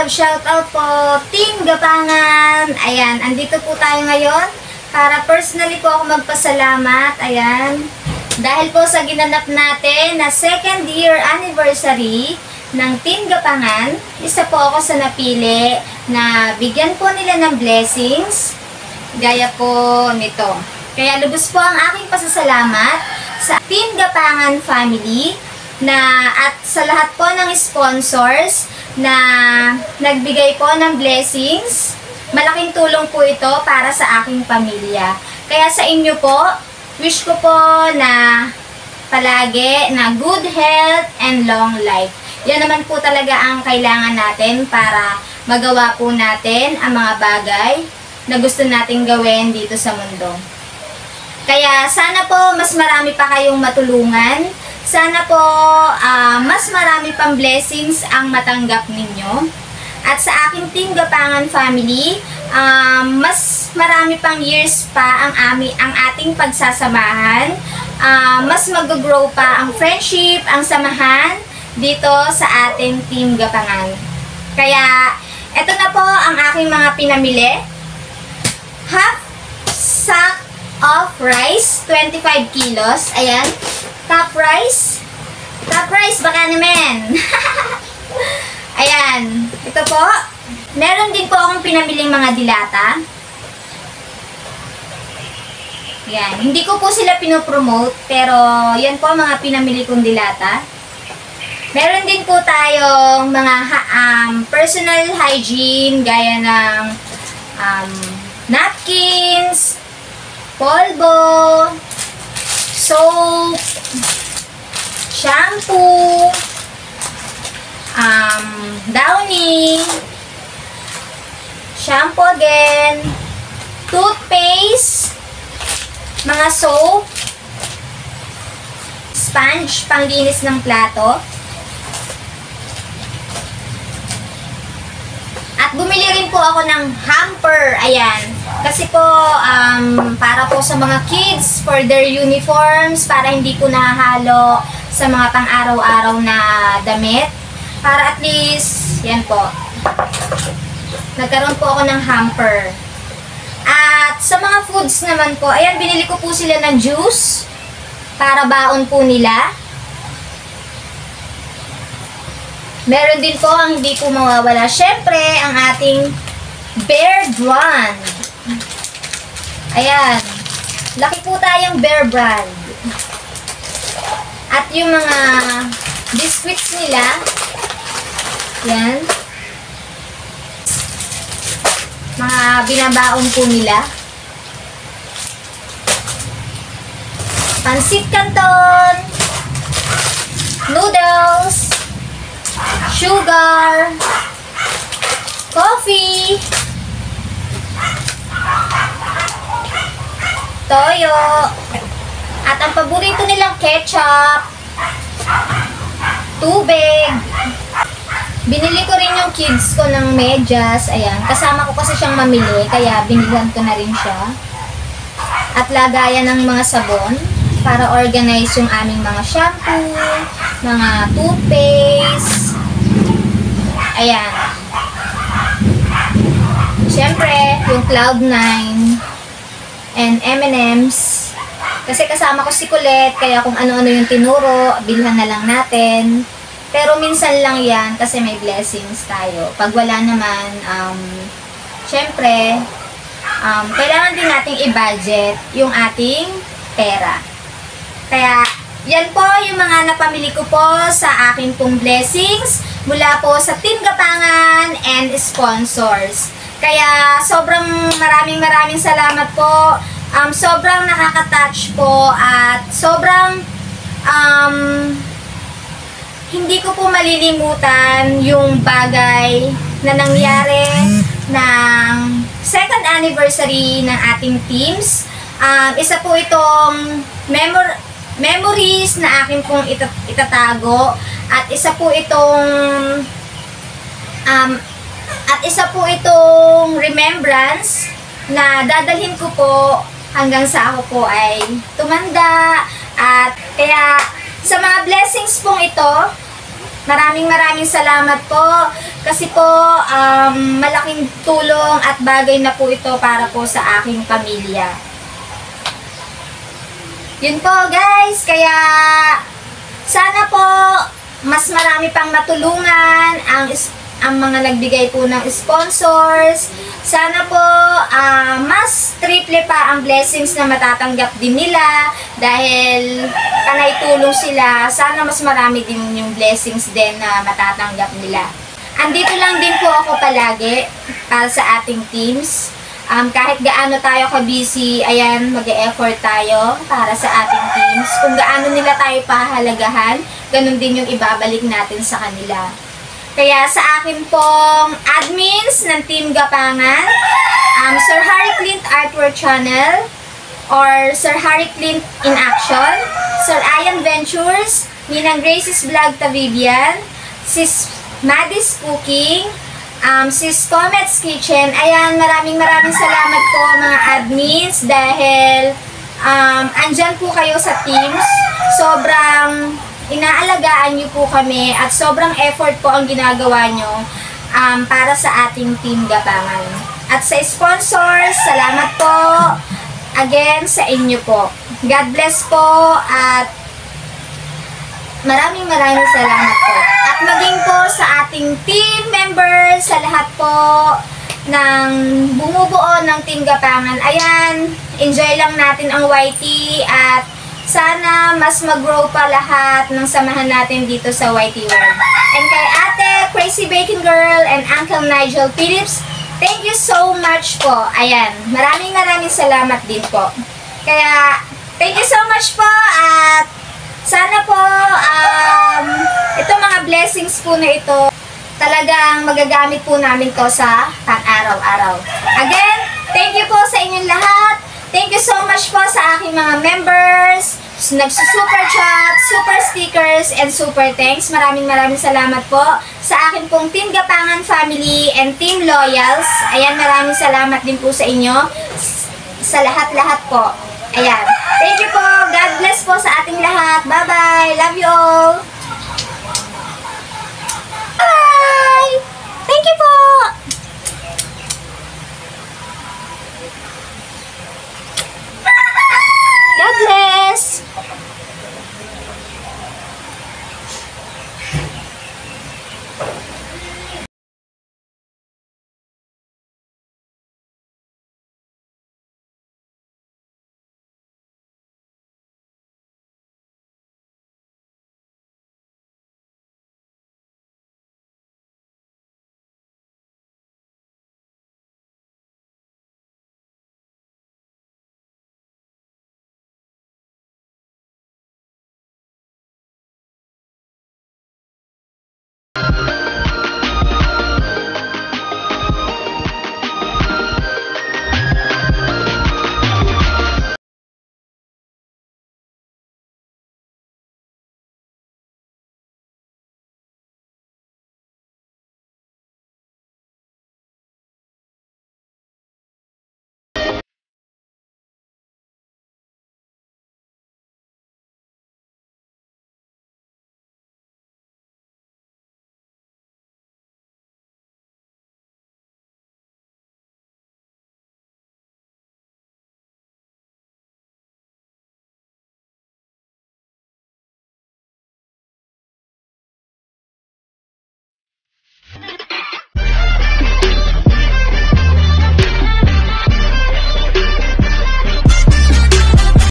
love shoutout po, Team Gapangan. Ayan, andito po tayo ngayon para personally po ako magpasalamat. Ayan, dahil po sa ginanap natin na 2nd year anniversary ng Team Gapangan, isa po ako sa napili na bigyan po nila ng blessings, gaya po nito. Kaya lubos po ang aking pasasalamat sa Team Gapangan family at sa lahat po ng sponsors na nagbigay po ng blessings. Malaking tulong po ito para sa aking pamilya. Kaya sa inyo po, wish ko po na palagi na good health and long life. Yan naman po talaga ang kailangan natin para magawa po natin ang mga bagay na gusto nating gawin dito sa mundo. Kaya sana po mas marami pa kayong matulungan. Sana po mas marami pang blessings ang matanggap ninyo. At sa aking Team Gapangan family, mas marami pang years pa ang ating pagsasamahan. Mas mag-grow pa ang friendship, ang samahan dito sa ating Team Gapangan. Kaya eto na po ang aking mga pinamili. Half sack of rice, 25 kilos. Ayan. Top rice. Top rice, baka naman. Ayan. Ito po. Meron din po akong pinamiling mga dilata. Ayan. Hindi ko po sila pinopromote, pero yan po mga pinamili kong dilata. Meron din po tayong mga personal hygiene, gaya ng napkins, polvo, soap, shampoo, Downy, shampoo again, toothpaste, mga soap, sponge panglinis ng plato, at bumili rin po ako ng hamper. Ayan. Kasi po, para po sa mga kids, for their uniforms, para hindi po nahahalo sa mga pang-araw-araw na damit. Para at least, yan po. Nagkaroon po ako ng hamper. At sa mga foods naman po, ayan, binili ko po sila ng juice para baon po nila. Meron din po ang hindi po mawawala. Syempre, ang ating Bear Brand. Ayan. Laki po tayong Bear Brand. At yung mga biscuits nila, yan. Mga binabaon po nila. Pansit Canton, noodles, sugar, coffee, toyo, at ang paborito nilang ketchup, tubig. Binili ko rin yung kids ko ng medyas. Ayan, kasama ko kasi siyang mamili, kaya binilihan ko na rin siya. At lagayan ng mga sabon para organize yung aming mga shampoo, mga toothpaste. Ayan. Siyempre, yung Cloud9 and M&M's. Kasi kasama ko si Colette, kaya kung ano-ano yung tinuro, bilhan na lang natin. Pero minsan lang yan kasi may blessings tayo. Pag wala naman, siyempre, kailangan din nating i-budget yung ating pera. Kaya, yan po yung mga napamili ko po sa aking pong blessings mula po sa Team Gapangan and sponsors. Kaya, sobrang maraming salamat po. Sobrang nakaka-touch po at sobrang hindi ko po malilimutan yung bagay na nangyari ng 2nd anniversary ng ating teams. Isa po itong memories na akin pong itatago at isa po itong remembrance na dadalhin ko po hanggang sa ako po ay tumanda. At kaya sa mga blessings pong ito, Maraming salamat po. Kasi po, malaking tulong at bagay na po ito para po sa aking pamilya. Yun po guys, kaya sana po mas marami pang matulungan ang mga nagbigay po ng sponsors. Sana po mas triple pa ang blessings na matatanggap din nila dahil panay tulong sila. Sana mas marami din yung blessings din na matatanggap nila. Andito lang din po ako palagi para sa ating teams. Kahit gaano tayo ka-busy, ayan, mag-e-effort tayo para sa ating teams. Kung gaano nila tayo pahalagahan, ganun din yung ibabalik natin sa kanila. Kaya sa akin pong admins ng Team Gapangan, Sir Harry Clint Artwork Channel, or Sir Harry Clint in Action, Sir Ian Ventures, Ninang Grace's Vlog Tavibian, Sis Maddie's Cooking, Sis Comet's Kitchen. Ayan, maraming salamat po mga admins dahil andyan po kayo sa teams. Sobrang inaalagaan niyo po kami at sobrang effort po ang ginagawa niyo para sa ating Team Gapangan. At sa sponsors, salamat po again sa inyo po. God bless po at maraming salamat po. At maging po sa ating team members, sa lahat po ng bumubuo ng Team Gapangan. Ayan, enjoy lang natin ang YT at sana mas mag-grow pa lahat ng samahan natin dito sa YT World. And kay Ate Crazy Bacon Girl and Uncle Nigel Phillips, thank you so much po. Ayan, maraming salamat din po. Kaya, thank you so much po at sana po itong mga blessings po na ito talagang magagamit po namin to sa pang-araw-araw. Again, thank you po sa inyong lahat. Thank you so much po sa aking mga members, nagsusuper chat, super stickers, and super thanks. Maraming salamat po sa akin pong Team Gapangan family and Team Loyals. Ayan, maraming salamat din po sa inyo. Sa lahat-lahat po. Ayan. Thank you po. God bless po sa ating lahat. Bye-bye. Love you all. Bye! Thank you po! God bless!